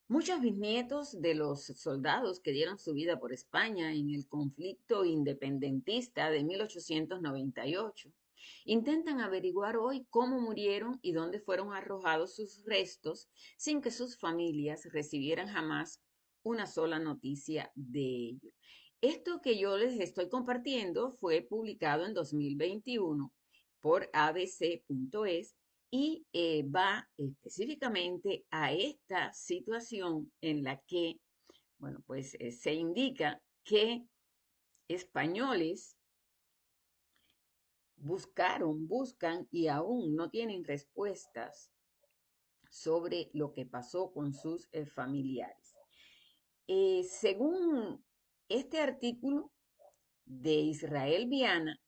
Muchos bisnietos de los soldados que dieron su vida por España en el conflicto independentista de 1898 intentan averiguar hoy cómo murieron y dónde fueron arrojados sus restos sin que sus familias recibieran jamás una sola noticia de ello. Esto que yo les estoy compartiendo fue publicado en 2021 por abc.es y va específicamente a esta situación en la que, bueno, pues se indica que españoles buscan y aún no tienen respuestas sobre lo que pasó con sus familiares. Según este artículo de Israel Viana,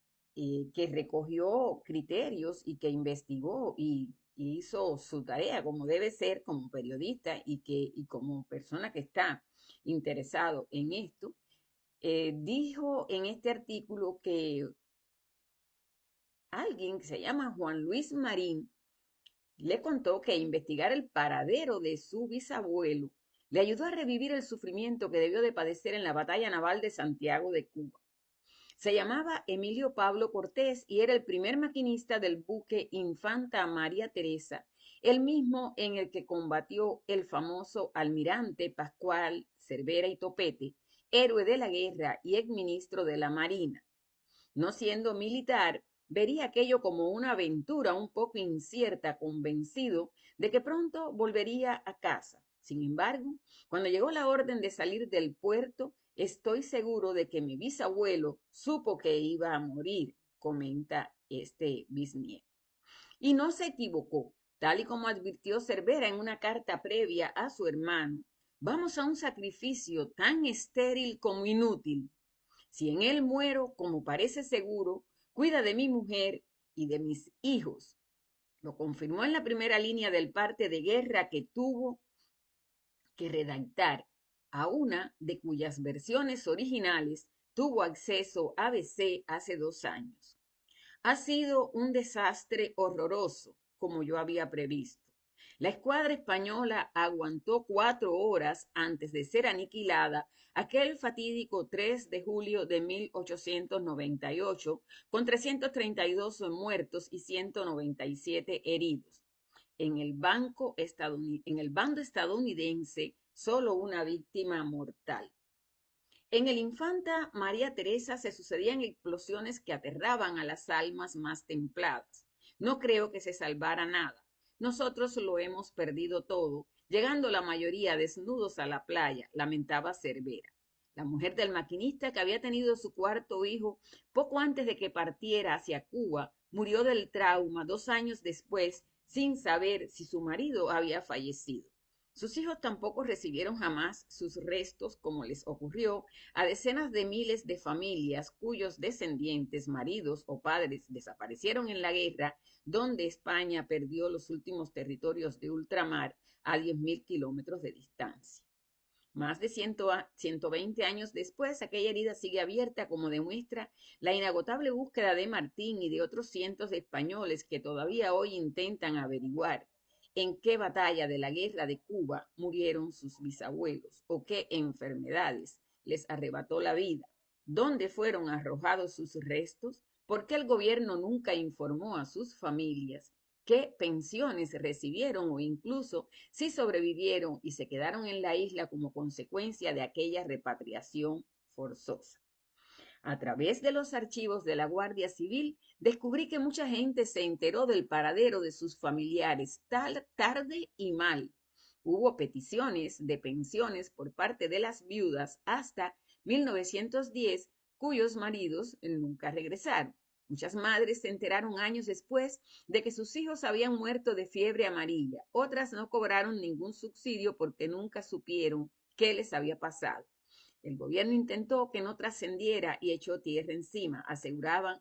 que recogió criterios y que investigó y hizo su tarea como debe ser como periodista y como persona que está interesado en esto, dijo en este artículo que alguien que se llama Juan Luis Marín le contó que investigar el paradero de su bisabuelo le ayudó a revivir el sufrimiento que debió de padecer en la batalla naval de Santiago de Cuba. Se llamaba Emilio Pablo Cortés y era el primer maquinista del buque Infanta María Teresa, el mismo en el que combatió el famoso almirante Pascual Cervera y Topete, héroe de la guerra y exministro de la Marina. No siendo militar, vería aquello como una aventura un poco incierta, convencido de que pronto volvería a casa. Sin embargo, cuando llegó la orden de salir del puerto, estoy seguro de que mi bisabuelo supo que iba a morir, comenta este bisnieto. Y no se equivocó, tal y como advirtió Cervera en una carta previa a su hermano. Vamos a un sacrificio tan estéril como inútil. Si en él muero, como parece seguro, cuida de mi mujer y de mis hijos. Lo confirmó en la primera línea del parte de guerra que tuvo que redactar, a una de cuyas versiones originales tuvo acceso ABC hace 2 años. Ha sido un desastre horroroso, como yo había previsto. La escuadra española aguantó 4 horas antes de ser aniquilada aquel fatídico 3 de julio de 1898, con 332 muertos y 197 heridos. En el bando estadounidense, solo una víctima mortal. En el Infanta María Teresa se sucedían explosiones que aterraban a las almas más templadas. No creo que se salvara nada. Nosotros lo hemos perdido todo, llegando la mayoría desnudos a la playa, lamentaba Cervera. La mujer del maquinista, que había tenido su cuarto hijo poco antes de que partiera hacia Cuba, murió del trauma 2 años después, sin saber si su marido había fallecido. Sus hijos tampoco recibieron jamás sus restos, como les ocurrió a decenas de miles de familias cuyos descendientes, maridos o padres desaparecieron en la guerra, donde España perdió los últimos territorios de ultramar a 10.000 kilómetros de distancia. Más de 120 años después, aquella herida sigue abierta, como demuestra la inagotable búsqueda de Martín y de otros cientos de españoles que todavía hoy intentan averiguar en qué batalla de la guerra de Cuba murieron sus bisabuelos o qué enfermedades les arrebató la vida, dónde fueron arrojados sus restos, por qué el gobierno nunca informó a sus familias, qué pensiones recibieron o incluso si sobrevivieron y se quedaron en la isla como consecuencia de aquella repatriación forzosa. A través de los archivos de la Guardia Civil, descubrí que mucha gente se enteró del paradero de sus familiares tarde y mal. Hubo peticiones de pensiones por parte de las viudas hasta 1910, cuyos maridos nunca regresaron. Muchas madres se enteraron años después de que sus hijos habían muerto de fiebre amarilla. Otras no cobraron ningún subsidio porque nunca supieron qué les había pasado. El gobierno intentó que no trascendiera y echó tierra encima, aseguraban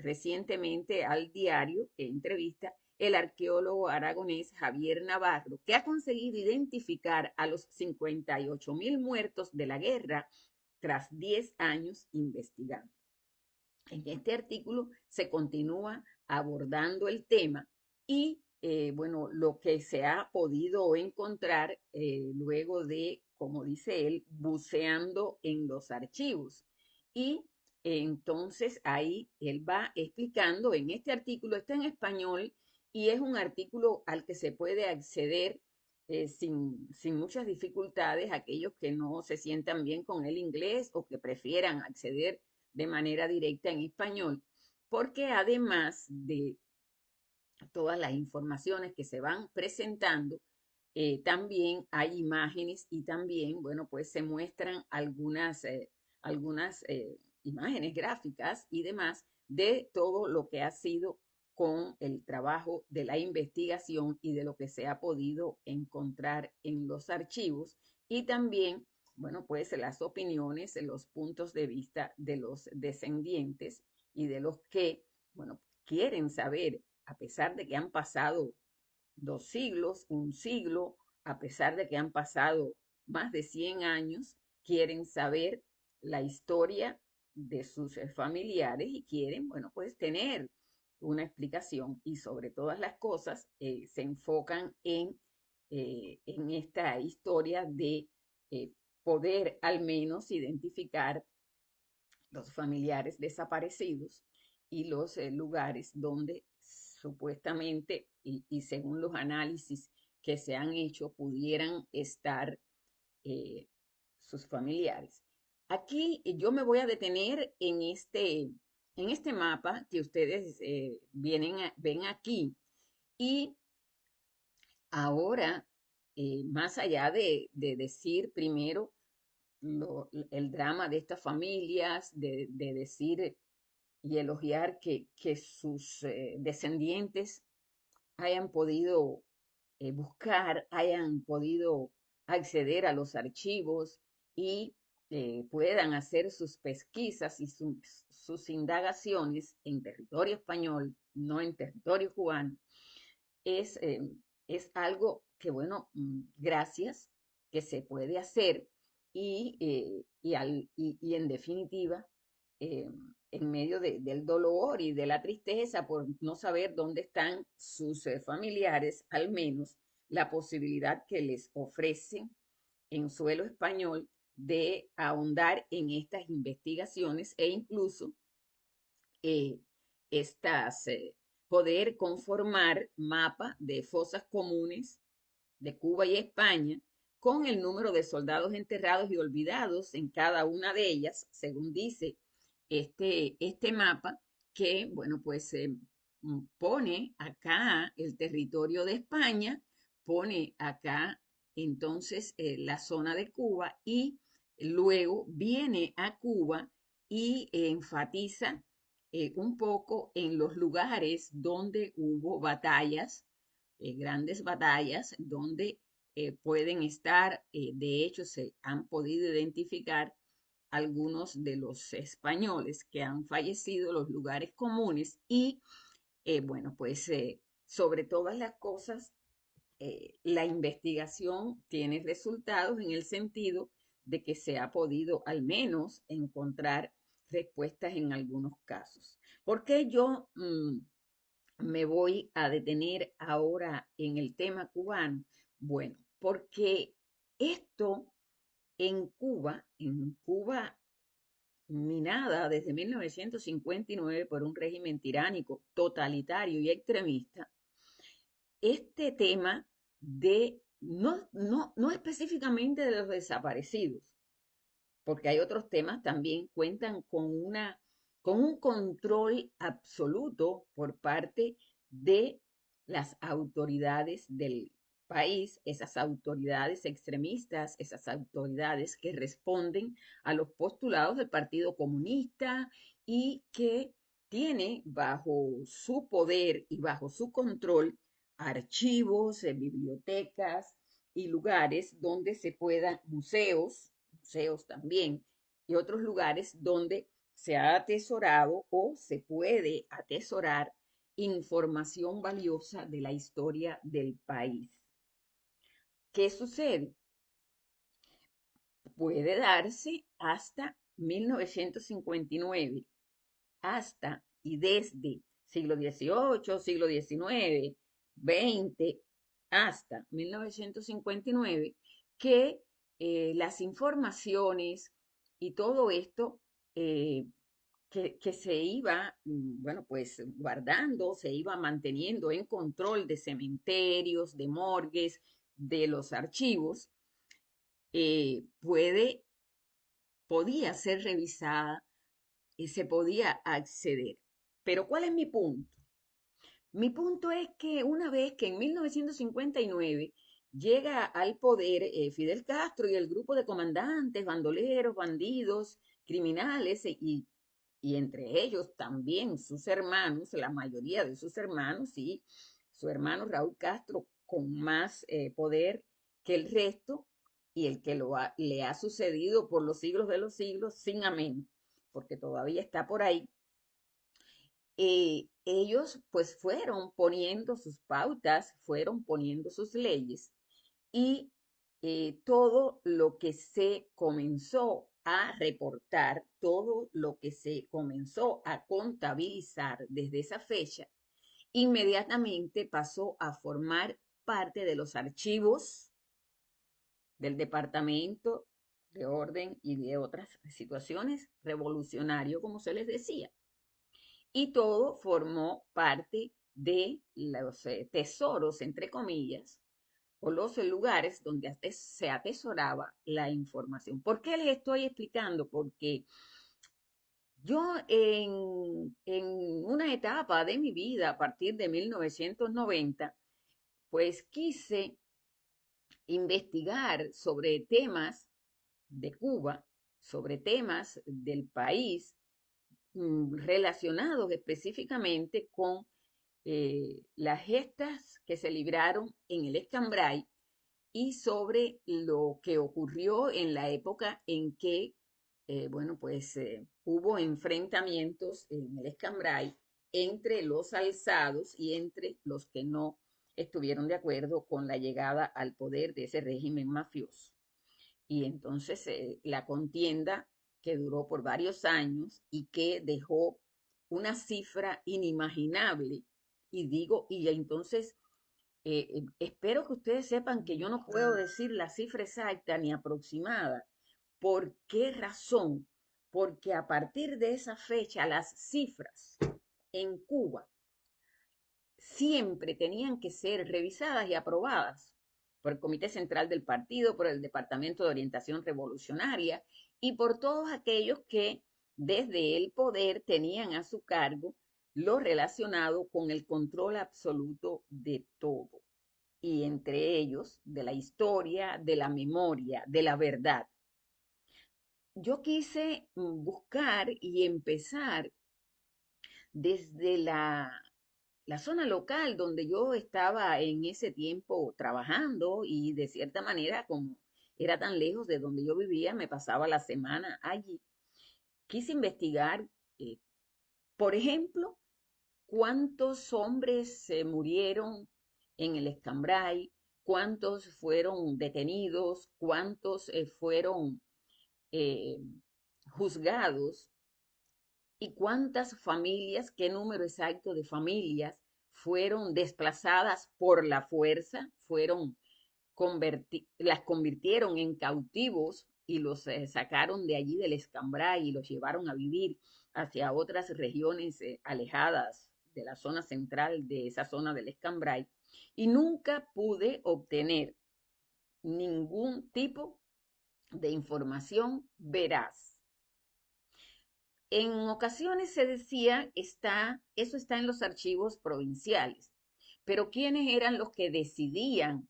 recientemente al diario que entrevista el arqueólogo aragonés Javier Navarro, que ha conseguido identificar a los 58.000 muertos de la guerra tras 10 años investigando. En este artículo se continúa abordando el tema y bueno, lo que se ha podido encontrar luego de, como dice él, buceando en los archivos. Y entonces ahí él va explicando, en este artículo está en español y es un artículo al que se puede acceder sin muchas dificultades, aquellos que no se sientan bien con el inglés o que prefieran acceder de manera directa en español, porque además de todas las informaciones que se van presentando, también hay imágenes y también, bueno, pues se muestran algunas imágenes gráficas y demás de todo lo que ha sido con el trabajo de la investigación y de lo que se ha podido encontrar en los archivos y también, bueno, pues las opiniones, los puntos de vista de los descendientes y de los que, bueno, quieren saber, a pesar de que han pasado 2 siglos, un siglo, a pesar de que han pasado más de 100 años, quieren saber la historia de sus familiares y quieren, bueno, pues tener una explicación y sobre todas las cosas se enfocan en esta historia de eh, poder al menos identificar los familiares desaparecidos y los lugares donde supuestamente y según los análisis que se han hecho pudieran estar eh, sus familiares. Aquí yo me voy a detener en este mapa que ustedes ven aquí y ahora, más allá de decir primero el drama de estas familias, de decir y elogiar que sus descendientes hayan podido buscar, hayan podido acceder a los archivos y puedan hacer sus pesquisas y sus indagaciones en territorio español, no en territorio cubano, es, eh, es algo que, bueno, gracias, que se puede hacer y en definitiva, eh, en medio del dolor y de la tristeza por no saber dónde están sus familiares, al menos la posibilidad que les ofrecen en suelo español de ahondar en estas investigaciones e incluso eh, estas, poder conformar mapa de fosas comunes de Cuba y España con el número de soldados enterrados y olvidados en cada una de ellas, según dice este mapa, que, bueno, pues pone acá el territorio de España, pone acá entonces la zona de Cuba y luego viene a Cuba y enfatiza un poco en los lugares donde hubo batallas, grandes batallas, donde pueden estar, de hecho se han podido identificar algunos de los españoles que han fallecido, los lugares comunes y, bueno, pues sobre todas las cosas, la investigación tiene resultados en el sentido de que se ha podido al menos encontrar respuestas en algunos casos. ¿Por qué yo me voy a detener ahora en el tema cubano? Bueno, porque esto en Cuba minada desde 1959 por un régimen tiránico, totalitario y extremista, este tema no específicamente de los desaparecidos, porque hay otros temas también, cuentan con un control absoluto por parte de las autoridades del país, esas autoridades extremistas, esas autoridades que responden a los postulados del Partido Comunista y que tiene bajo su poder y bajo su control archivos, bibliotecas y lugares donde se puedan, museos también, y otros lugares donde se ha atesorado o se puede atesorar información valiosa de la historia del país. ¿Qué sucede? Puede darse hasta 1959, hasta y desde siglo XVIII, siglo XIX, XX hasta 1959, que las informaciones y todo esto eh, que se iba, bueno, pues guardando, se iba manteniendo en control de cementerios, de morgues, de los archivos, podía ser revisada y se podía acceder. Pero ¿cuál es mi punto? Mi punto es que una vez que en 1959 llega al poder Fidel Castro y el grupo de comandantes, bandoleros, bandidos, criminales y entre ellos también sus hermanos, la mayoría de sus hermanos y su hermano Raúl Castro con más poder que el resto y el que le ha sucedido por los siglos de los siglos sin amén, porque todavía está por ahí. Ellos pues fueron poniendo sus pautas, fueron poniendo sus leyes y todo lo que se comenzó a reportar, todo lo que se comenzó a contabilizar desde esa fecha, inmediatamente pasó a formar parte de los archivos del Departamento de Orden y de otras situaciones revolucionario, como se les decía. Y todo formó parte de los tesoros, entre comillas, o los lugares donde se atesoraba la información. ¿Por qué les estoy explicando? Porque yo en una etapa de mi vida, a partir de 1990, pues quise investigar sobre temas de Cuba, sobre temas del país, relacionados específicamente con las gestas que se libraron en el Escambray y sobre lo que ocurrió en la época en que, bueno, pues hubo enfrentamientos en el Escambray entre los alzados y entre los que no estuvieron de acuerdo con la llegada al poder de ese régimen mafioso. Y entonces la contienda que duró por varios años y que dejó una cifra inimaginable. Y digo, y entonces espero que ustedes sepan que yo no puedo decir la cifra exacta ni aproximada. ¿Por qué razón? Porque a partir de esa fecha las cifras en Cuba siempre tenían que ser revisadas y aprobadas por el Comité Central del Partido, por el Departamento de Orientación Revolucionaria y por todos aquellos que desde el poder tenían a su cargo lo relacionado con el control absoluto de todo, y entre ellos de la historia, de la memoria, de la verdad. Yo quise buscar y empezar desde la zona local donde yo estaba en ese tiempo trabajando y de cierta manera, como era tan lejos de donde yo vivía, me pasaba la semana allí. Quise investigar, eh, por ejemplo, cuántos hombres se murieron en el Escambray, cuántos fueron detenidos, cuántos fueron eh, juzgados y cuántas familias, qué número exacto de familias fueron desplazadas por la fuerza, las convirtieron en cautivos y los sacaron de allí del Escambray y los llevaron a vivir hacia otras regiones alejadas de la zona central de esa zona del Escambray. Y nunca pude obtener ningún tipo de información veraz. En ocasiones se decía, eso está en los archivos provinciales, pero ¿quiénes eran los que decidían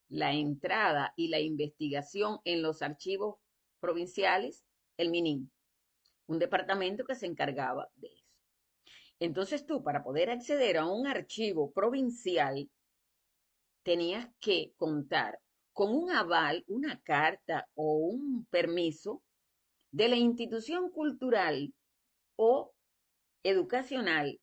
la entrada y la investigación en los archivos provinciales? El MININ, un departamento que se encargaba de eso. Entonces tú, para poder acceder a un archivo provincial, tenías que contar con un aval, una carta o un permiso de la institución cultural o educacional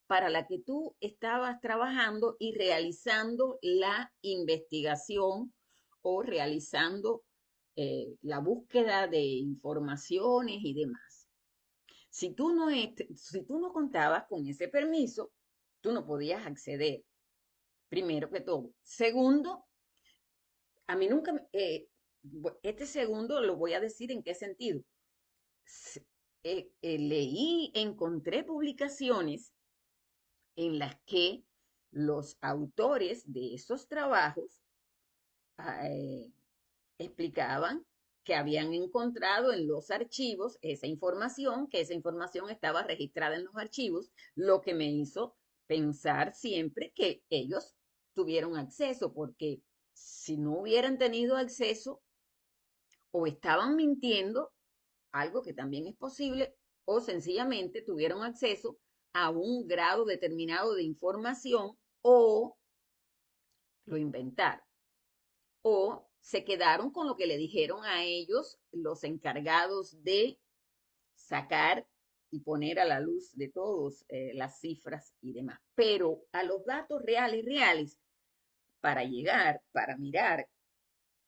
para la que tú estabas trabajando y realizando la investigación o realizando la búsqueda de informaciones y demás. Si tú no contabas con ese permiso, tú no podías acceder. primero que todo. Segundo, a mí nunca, este segundo lo voy a decir en qué sentido. S- Leí, encontré publicaciones en las que los autores de esos trabajos eh, explicaban que habían encontrado en los archivos esa información, que esa información estaba registrada en los archivos, lo que me hizo pensar siempre que ellos tuvieron acceso, porque si no hubieran tenido acceso o estaban mintiendo, algo que también es posible, o sencillamente tuvieron acceso a un grado determinado de información o lo inventaron o se quedaron con lo que le dijeron a ellos los encargados de sacar y poner a la luz de todos las cifras y demás. Pero a los datos reales, reales, para llegar, para mirar,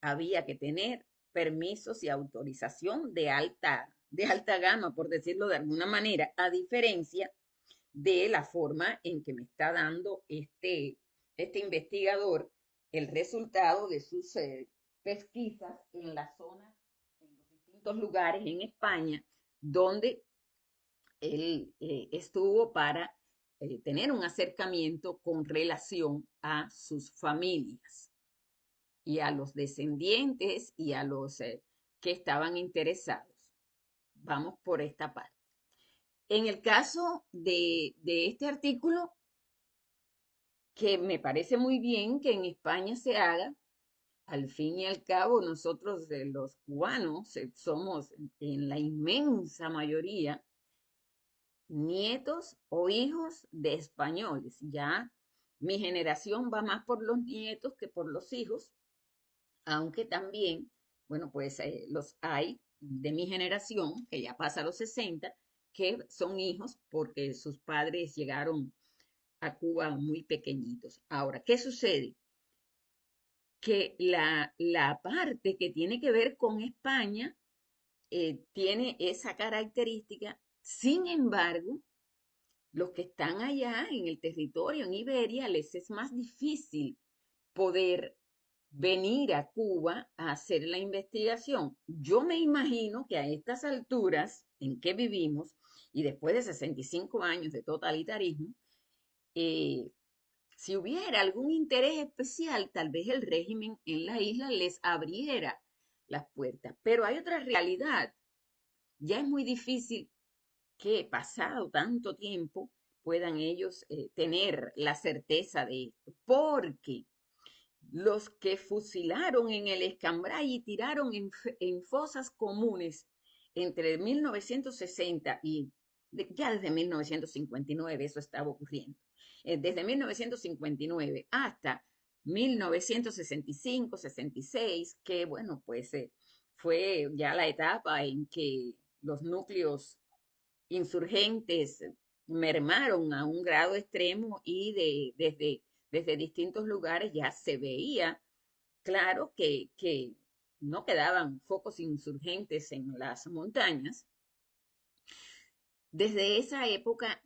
había que tener permisos y autorización de alta gama, por decirlo de alguna manera, a diferencia de la forma en que me está dando este investigador el resultado de sus pesquisas en la zona, en los distintos lugares en España, donde él estuvo para tener un acercamiento con relación a sus familias y a los descendientes y a los que estaban interesados. Vamos por esta parte. En el caso de este artículo, que me parece muy bien que en España se haga, al fin y al cabo nosotros los cubanos somos en la inmensa mayoría nietos o hijos de españoles. Ya mi generación va más por los nietos que por los hijos, aunque también, bueno, pues los hay de mi generación, que ya pasa a los 60, que son hijos porque sus padres llegaron a Cuba muy pequeñitos. Ahora, ¿qué sucede? Que la parte que tiene que ver con España tiene esa característica. Sin embargo, los que están allá en el territorio, en Iberia, les es más difícil poder venir a Cuba a hacer la investigación. Yo me imagino que a estas alturas en que vivimos y después de 65 años de totalitarismo, eh, si hubiera algún interés especial, tal vez el régimen en la isla les abriera las puertas. Pero hay otra realidad. Ya es muy difícil que pasado tanto tiempo puedan ellos tener la certeza de esto, porque los que fusilaron en el Escambray y tiraron en fosas comunes entre 1960 y ya desde 1959 eso estaba ocurriendo. Desde 1959 hasta 1965, 66, que bueno, pues fue ya la etapa en que los núcleos insurgentes mermaron a un grado extremo y desde distintos lugares ya se veía claro que no quedaban focos insurgentes en las montañas. Desde esa época,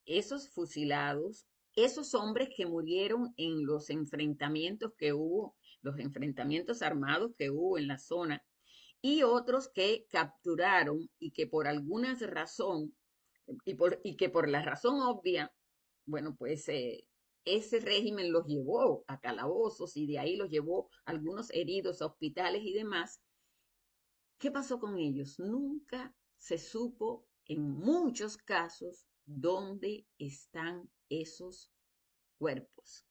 esos fusilados, esos hombres que murieron en los enfrentamientos que hubo, los enfrentamientos armados que hubo en la zona, y otros que capturaron y que por alguna razón, y que por la razón obvia, bueno, pues ese régimen los llevó a calabozos y de ahí los llevó algunos heridos a hospitales y demás. ¿Qué pasó con ellos? Nunca se supo en muchos casos dónde están esos cuerpos.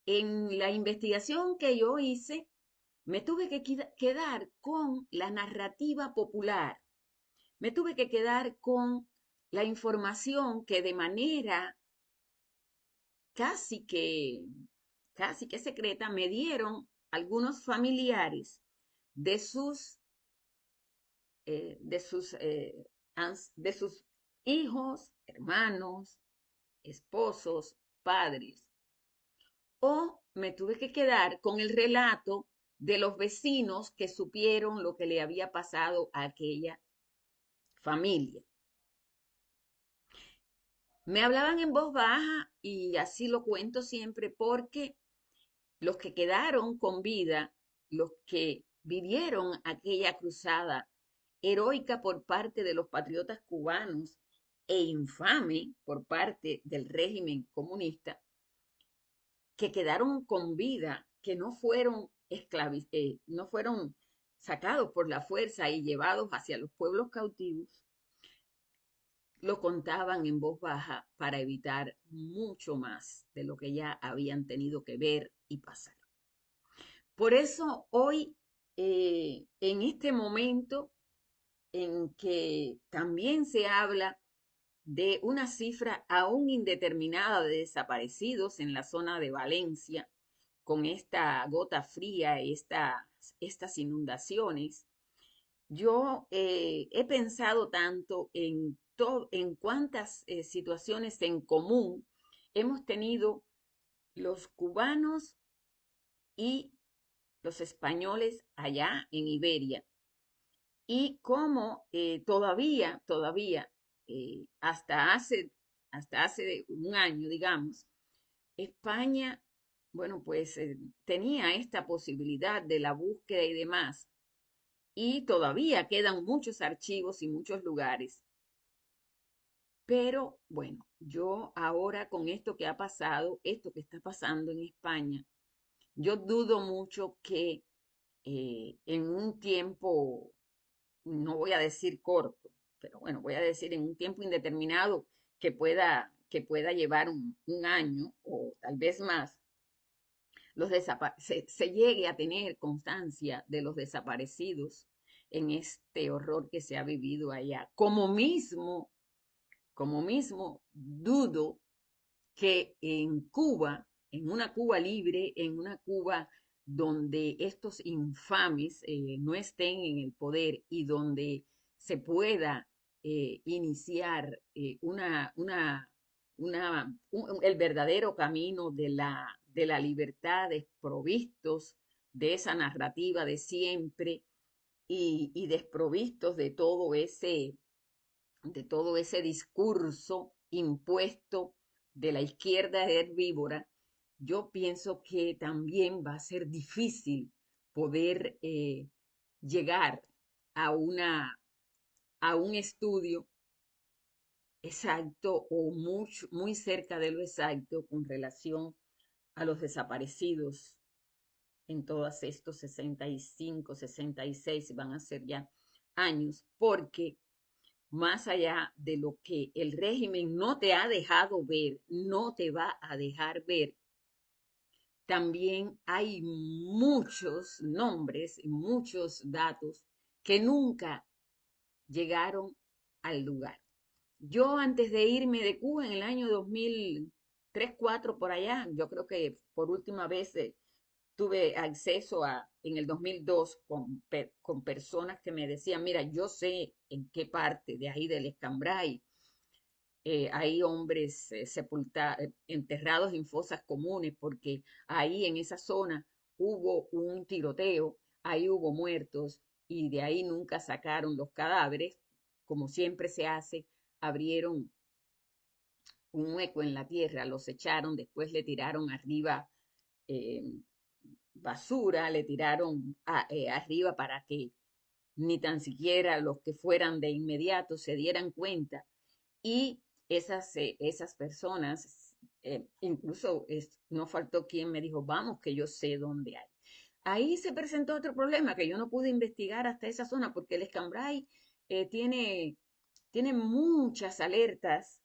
En la investigación que yo hice, me tuve que quedar con la narrativa popular, me tuve que quedar con la información que de manera casi que, casi que secreta me dieron algunos familiares de sus, eh, de sus, eh, de sus hijos, hermanos, esposos, padres. O me tuve que quedar con el relato de los vecinos que supieron lo que le había pasado a aquella familia. Me hablaban en voz baja y así lo cuento siempre porque los que quedaron con vida, los que vivieron aquella cruzada heroica por parte de los patriotas cubanos e infame por parte del régimen comunista, que quedaron con vida, que no fueron no fueron sacados por la fuerza y llevados hacia los pueblos cautivos, lo contaban en voz baja para evitar mucho más de lo que ya habían tenido que ver y pasar. Por eso hoy, en este momento en que también se habla de una cifra aún indeterminada de desaparecidos en la zona de Valencia, con esta gota fría, estas inundaciones, yo he pensado tanto en cuántas situaciones en común hemos tenido los cubanos y los españoles allá en Iberia y cómo todavía, eh, hasta hace, hasta hace un año, digamos, España, bueno, pues tenía esta posibilidad de la búsqueda y demás, y todavía quedan muchos archivos y muchos lugares. Pero bueno, yo ahora con esto que ha pasado, esto que está pasando en España, yo dudo mucho que en un tiempo, no voy a decir corto, pero bueno, voy a decir en un tiempo indeterminado que pueda llevar un año o tal vez más, se llegue a tener constancia de los desaparecidos en este horror que se ha vivido allá. Como mismo dudo que en Cuba, en una Cuba libre, en una Cuba donde estos infames no estén en el poder y donde se pueda iniciar el verdadero camino de la libertad, desprovistos de esa narrativa de siempre y desprovistos de todo ese discurso impuesto de la izquierda herbívora. Yo pienso que también va a ser difícil poder llegar a, a un estudio exacto o muy cerca de lo exacto con relación a los desaparecidos en todos estos 65, 66, van a ser ya años, porque más allá de lo que el régimen no te ha dejado ver, no te va a dejar ver, también hay muchos nombres y muchos datos que nunca llegaron al lugar. Yo antes de irme de Cuba en el año 2003, 2004, por allá, yo creo que por última vez tuve acceso en el 2002 con personas que me decían, mira, yo sé en qué parte de ahí del Escambray hay hombres enterrados en fosas comunes, porque ahí en esa zona hubo un tiroteo, ahí hubo muertos y de ahí nunca sacaron los cadáveres, como siempre se hace, abrieron un hueco en la tierra, los echaron, después le tiraron arriba eh, basura, le tiraron arriba para que ni tan siquiera los que fueran de inmediato se dieran cuenta. Y esas personas, incluso no faltó quien me dijo, vamos, que yo sé dónde hay. Ahí se presentó otro problema, que yo no pude investigar hasta esa zona, porque el Escambray tiene muchas alertas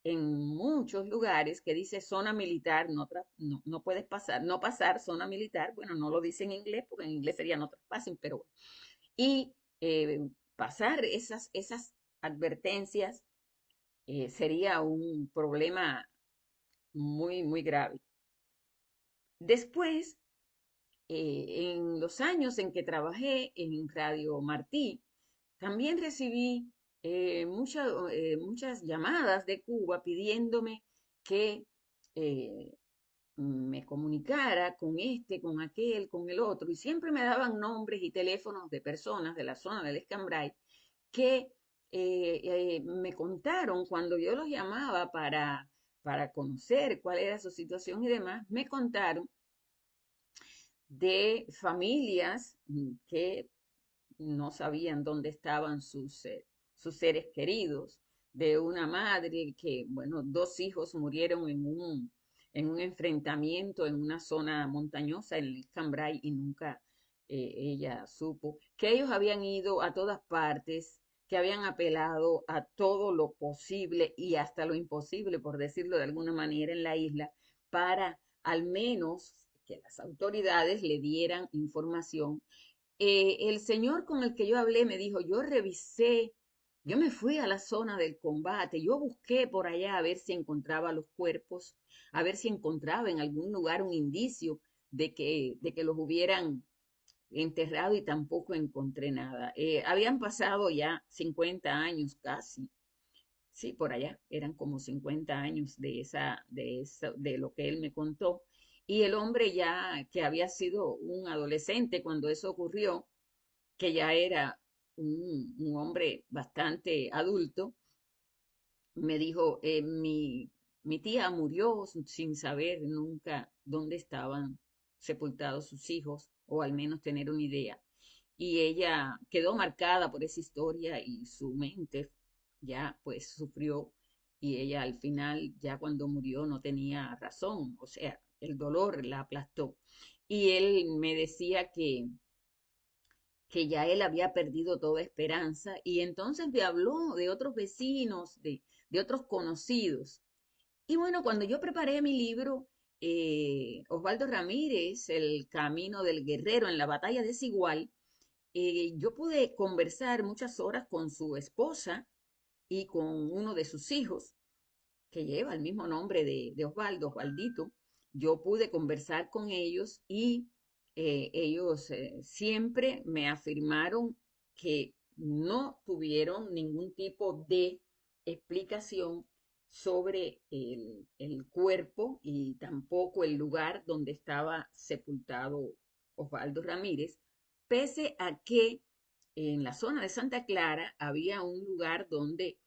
en muchos lugares que dice zona militar, no puedes pasar, no pasar zona militar, bueno, no lo dice en inglés, porque en inglés sería no trespasen, pero bueno. Y pasar esas advertencias sería un problema muy, muy grave. Después, en los años en que trabajé en Radio Martí, también recibí muchas llamadas de Cuba pidiéndome que eh, me comunicara con este, con aquel, con el otro, y siempre me daban nombres y teléfonos de personas de la zona del Escambray que me contaron cuando yo los llamaba para conocer cuál era su situación y demás, me contaron de familias que no sabían dónde estaban sus seres queridos, de una madre que, bueno, dos hijos murieron en un enfrentamiento en una zona montañosa en el Cambrai y nunca ella supo, que ellos habían ido a todas partes, que habían apelado a todo lo posible y hasta lo imposible, por decirlo de alguna manera, en la isla, para al menos que las autoridades le dieran información. El señor con el que yo hablé me dijo, yo revisé, yo me fui a la zona del combate, yo busqué por allá a ver si encontraba los cuerpos, a ver si encontraba en algún lugar un indicio de que los hubieran enterrado y tampoco encontré nada. Habían pasado ya 50 años casi, sí, por allá, eran como 50 años de lo que él me contó. Y el hombre ya que había sido un adolescente cuando eso ocurrió, que ya era un hombre bastante adulto, me dijo, mi tía murió sin saber nunca dónde estaban sepultados sus hijos, o al menos tener una idea. Y ella quedó marcada por esa historia y su mente ya pues sufrió y ella al final ya cuando murió no tenía razón, o sea, el dolor la aplastó. Y él me decía que ya él había perdido toda esperanza y entonces me habló de otros vecinos, de otros conocidos. Y bueno, cuando yo preparé mi libro, Osvaldo Ramírez, El Camino del Guerrero en la Batalla Desigual, yo pude conversar muchas horas con su esposa y con uno de sus hijos, que lleva el mismo nombre de Osvaldo, Osvaldito. Yo pude conversar con ellos y ellos siempre me afirmaron que no tuvieron ningún tipo de explicación sobre el cuerpo y tampoco el lugar donde estaba sepultado Osvaldo Ramírez, pese a que en la zona de Santa Clara había un lugar donde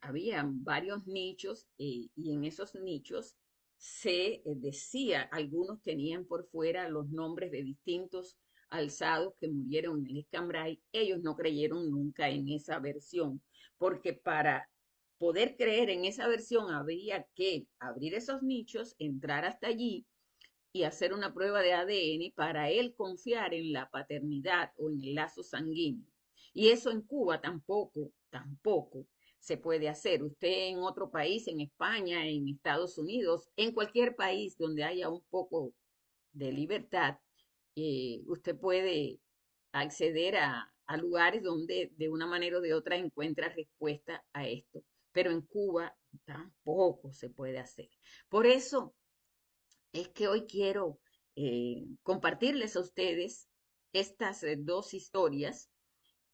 había varios nichos y en esos nichos se decía, algunos tenían por fuera los nombres de distintos alzados que murieron en el Escambray. Ellos no creyeron nunca en esa versión, porque para poder creer en esa versión había que abrir esos nichos, entrar hasta allí y hacer una prueba de ADN para él confiar en la paternidad o en el lazo sanguíneo. Y eso en Cuba tampoco se puede hacer. Usted en otro país, en España, en Estados Unidos, en cualquier país donde haya un poco de libertad, usted puede acceder a lugares donde de una manera o de otra encuentra respuesta a esto. Pero en Cuba tampoco se puede hacer. Por eso es que hoy quiero compartirles a ustedes estas dos historias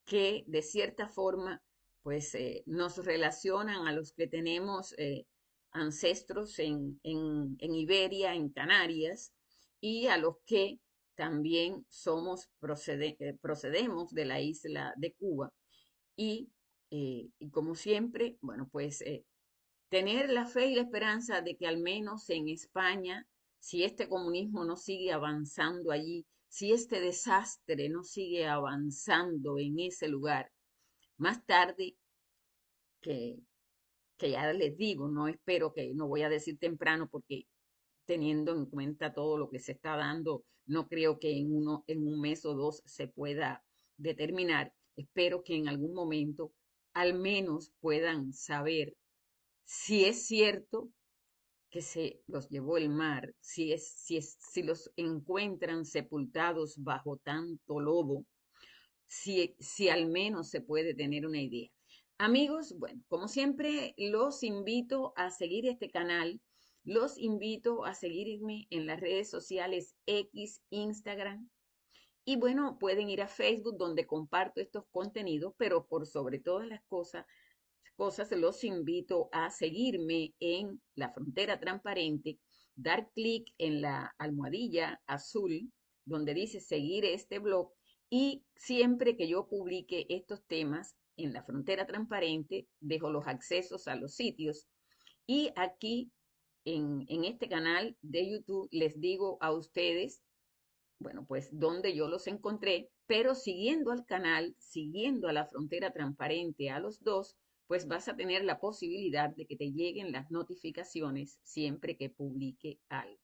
que de cierta forma pues nos relacionan a los que tenemos ancestros en Iberia, en Canarias, y a los que también procedemos de la isla de Cuba. Y como siempre, bueno, pues tener la fe y la esperanza de que al menos en España, si este comunismo no sigue avanzando allí, si este desastre no sigue avanzando en ese lugar, más tarde, que, que ya les digo, no espero que, no voy a decir temprano porque teniendo en cuenta todo lo que se está dando, no creo que en un mes o dos se pueda determinar. Espero que en algún momento al menos puedan saber si es cierto que se los llevó el mar, si los encuentran sepultados bajo tanto lodo, si al menos se puede tener una idea. Amigos, bueno, como siempre, los invito a seguir este canal, los invito a seguirme en las redes sociales X, Instagram, y bueno, pueden ir a Facebook donde comparto estos contenidos, pero por sobre todas las cosas, los invito a seguirme en La Frontera Transparente, dar clic en la almohadilla azul donde dice seguir este blog y siempre que yo publique estos temas, en la frontera transparente, dejo los accesos a los sitios y aquí en este canal de YouTube les digo a ustedes, bueno, pues dónde yo los encontré, pero siguiendo al canal, siguiendo a la frontera transparente a los dos, pues vas a tener la posibilidad de que te lleguen las notificaciones siempre que publique algo.